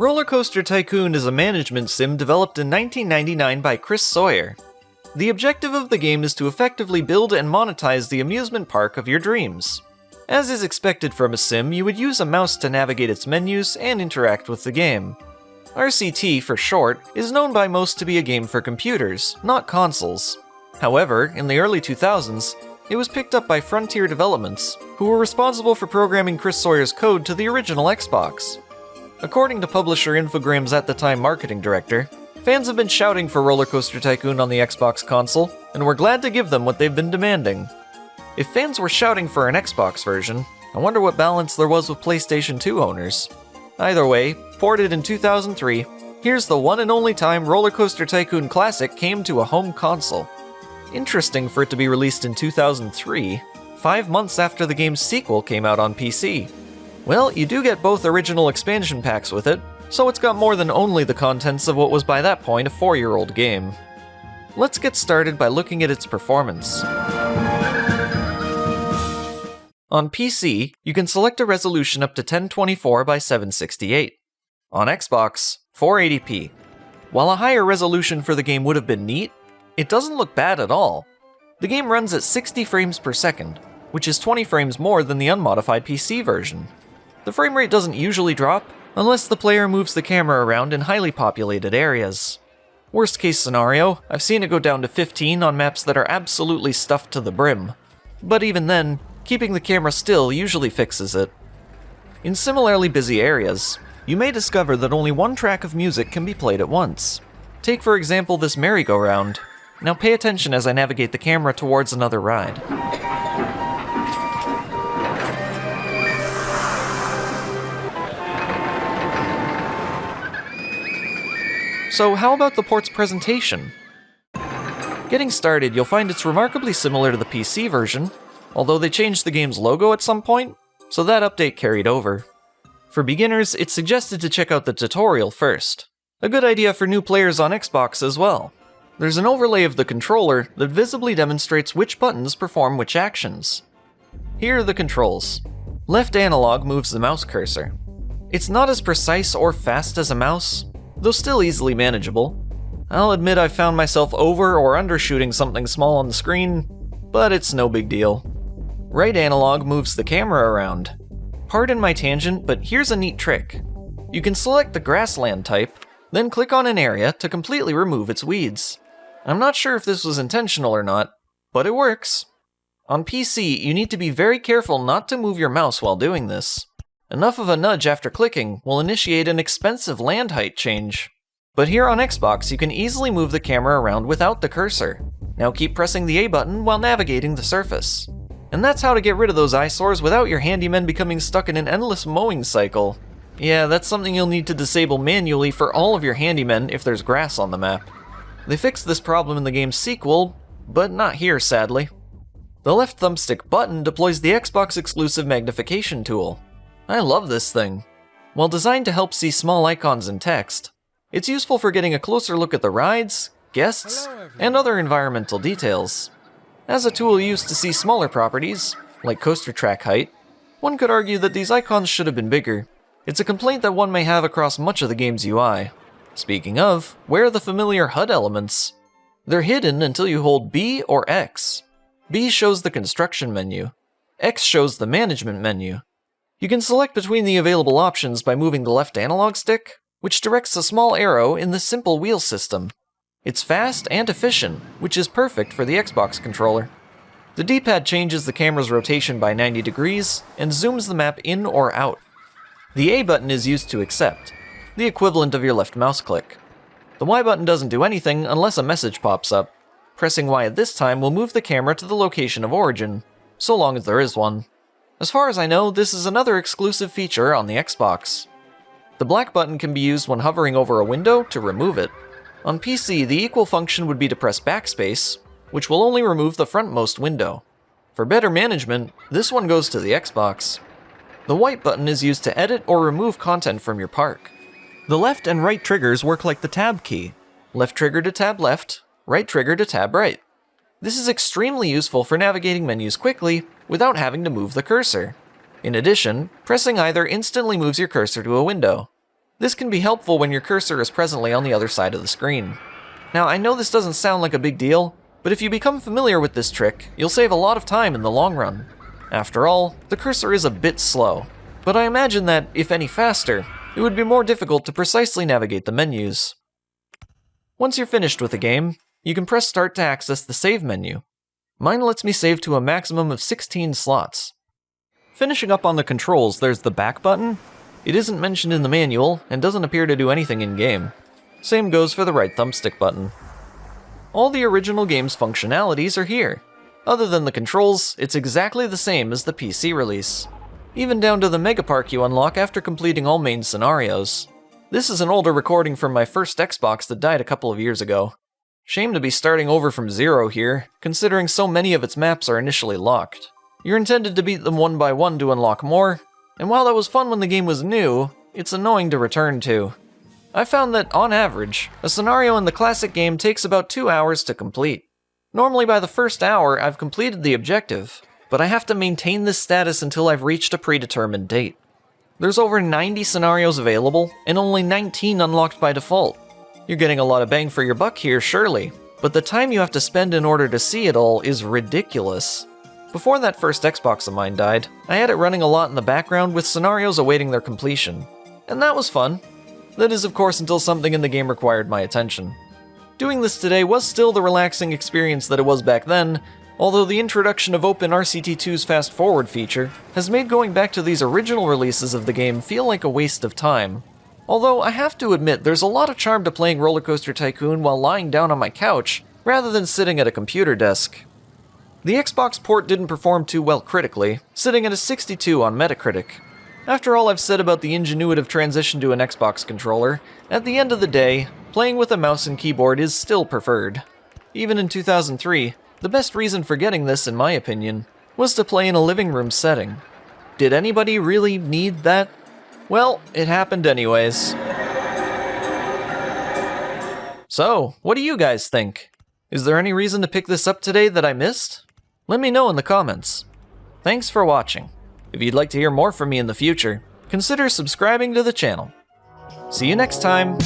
RollerCoaster Tycoon is a management sim developed in 1999 by Chris Sawyer. The objective of the game is to effectively build and monetize the amusement park of your dreams. As is expected from a sim, you would use a mouse to navigate its menus and interact with the game. RCT, for short, is known by most to be a game for computers, not consoles. However, in the early 2000s, it was picked up by Frontier Developments, who were responsible for programming Chris Sawyer's code to the original Xbox. According to publisher Infogrames at the time marketing director, fans have been shouting for RollerCoaster Tycoon on the Xbox console, and we're glad to give them what they've been demanding. If fans were shouting for an Xbox version, I wonder what balance there was with PlayStation 2 owners. Either way, ported in 2003, here's the one and only time RollerCoaster Tycoon Classic came to a home console. Interesting for it to be released in 2003, 5 months after the game's sequel came out on PC. Well, you do get both original expansion packs with it, so it's got more than only the contents of what was by that point a 4-year-old game. Let's get started by looking at its performance. On PC, you can select a resolution up to 1024 by 768. On Xbox, 480p. While a higher resolution for the game would have been neat, it doesn't look bad at all. The game runs at 60 frames per second, which is 20 frames more than the unmodified PC version. The frame rate doesn't usually drop, unless the player moves the camera around in highly populated areas. Worst case scenario, I've seen it go down to 15 on maps that are absolutely stuffed to the brim. But even then, keeping the camera still usually fixes it. In similarly busy areas, you may discover that only one track of music can be played at once. Take for example this merry-go-round. Now pay attention as I navigate the camera towards another ride. So how about the port's presentation? Getting started, you'll find it's remarkably similar to the PC version, although they changed the game's logo at some point, so that update carried over. For beginners, it's suggested to check out the tutorial first. A good idea for new players on Xbox as well. There's an overlay of the controller that visibly demonstrates which buttons perform which actions. Here are the controls. Left analog moves the mouse cursor. It's not as precise or fast as a mouse, though still easily manageable. I'll admit I've found myself over or undershooting something small on the screen, but it's no big deal. Right analog moves the camera around. Pardon my tangent, but here's a neat trick. You can select the grassland type, then click on an area to completely remove its weeds. I'm not sure if this was intentional or not, but it works. On PC, you need to be very careful not to move your mouse while doing this. Enough of a nudge after clicking will initiate an expensive land height change. But here on Xbox, you can easily move the camera around without the cursor. Now keep pressing the A button while navigating the surface. And that's how to get rid of those eyesores without your handyman becoming stuck in an endless mowing cycle. Yeah, that's something you'll need to disable manually for all of your handymen if there's grass on the map. They fixed this problem in the game's sequel, but not here sadly. The left thumbstick button deploys the Xbox exclusive magnification tool. I love this thing. While designed to help see small icons and text, it's useful for getting a closer look at the rides, guests, and other environmental details. As a tool used to see smaller properties, like coaster track height, one could argue that these icons should have been bigger. It's a complaint that one may have across much of the game's UI. Speaking of, where are the familiar HUD elements? They're hidden until you hold B or X. B shows the construction menu. X shows the management menu. You can select between the available options by moving the left analog stick, which directs a small arrow in the simple wheel system. It's fast and efficient, which is perfect for the Xbox controller. The D-pad changes the camera's rotation by 90 degrees and zooms the map in or out. The A button is used to accept, the equivalent of your left mouse click. The Y button doesn't do anything unless a message pops up. Pressing Y at this time will move the camera to the location of origin, so long as there is one. As far as I know, this is another exclusive feature on the Xbox. The black button can be used when hovering over a window to remove it. On PC, the equal function would be to press backspace, which will only remove the frontmost window. For better management, this one goes to the Xbox. The white button is used to edit or remove content from your park. The left and right triggers work like the tab key. Left trigger to tab left, right trigger to tab right. This is extremely useful for navigating menus quickly without having to move the cursor. In addition, pressing either instantly moves your cursor to a window. This can be helpful when your cursor is presently on the other side of the screen. Now, I know this doesn't sound like a big deal, but if you become familiar with this trick, you'll save a lot of time in the long run. After all, the cursor is a bit slow, but I imagine that, if any faster, it would be more difficult to precisely navigate the menus. Once you're finished with the game, you can press Start to access the save menu. Mine lets me save to a maximum of 16 slots. Finishing up on the controls, there's the back button. It isn't mentioned in the manual, and doesn't appear to do anything in-game. Same goes for the right thumbstick button. All the original game's functionalities are here. Other than the controls, it's exactly the same as the PC release. Even down to the Mega Park you unlock after completing all main scenarios. This is an older recording from my first Xbox that died a couple of years ago. Shame to be starting over from zero here, considering so many of its maps are initially locked. You're intended to beat them one by one to unlock more, and while that was fun when the game was new, it's annoying to return to. I found that, on average, a scenario in the classic game takes about 2 hours to complete. Normally by the first hour, I've completed the objective, but I have to maintain this status until I've reached a predetermined date. There's over 90 scenarios available, and only 19 unlocked by default. You're getting a lot of bang for your buck here, surely, but the time you have to spend in order to see it all is ridiculous. Before that first Xbox of mine died, I had it running a lot in the background with scenarios awaiting their completion. And that was fun. That is, of course, until something in the game required my attention. Doing this today was still the relaxing experience that it was back then, although the introduction of OpenRCT2's Fast Forward feature has made going back to these original releases of the game feel like a waste of time. Although I have to admit there's a lot of charm to playing RollerCoaster Tycoon while lying down on my couch, rather than sitting at a computer desk. The Xbox port didn't perform too well critically, sitting at a 62 on Metacritic. After all I've said about the ingenuitive transition to an Xbox controller, at the end of the day, playing with a mouse and keyboard is still preferred. Even in 2003, the best reason for getting this, in my opinion, was to play in a living room setting. Did anybody really need that? Well, it happened anyways. So, what do you guys think? Is there any reason to pick this up today that I missed? Let me know in the comments. Thanks for watching. If you'd like to hear more from me in the future, consider subscribing to the channel. See you next time!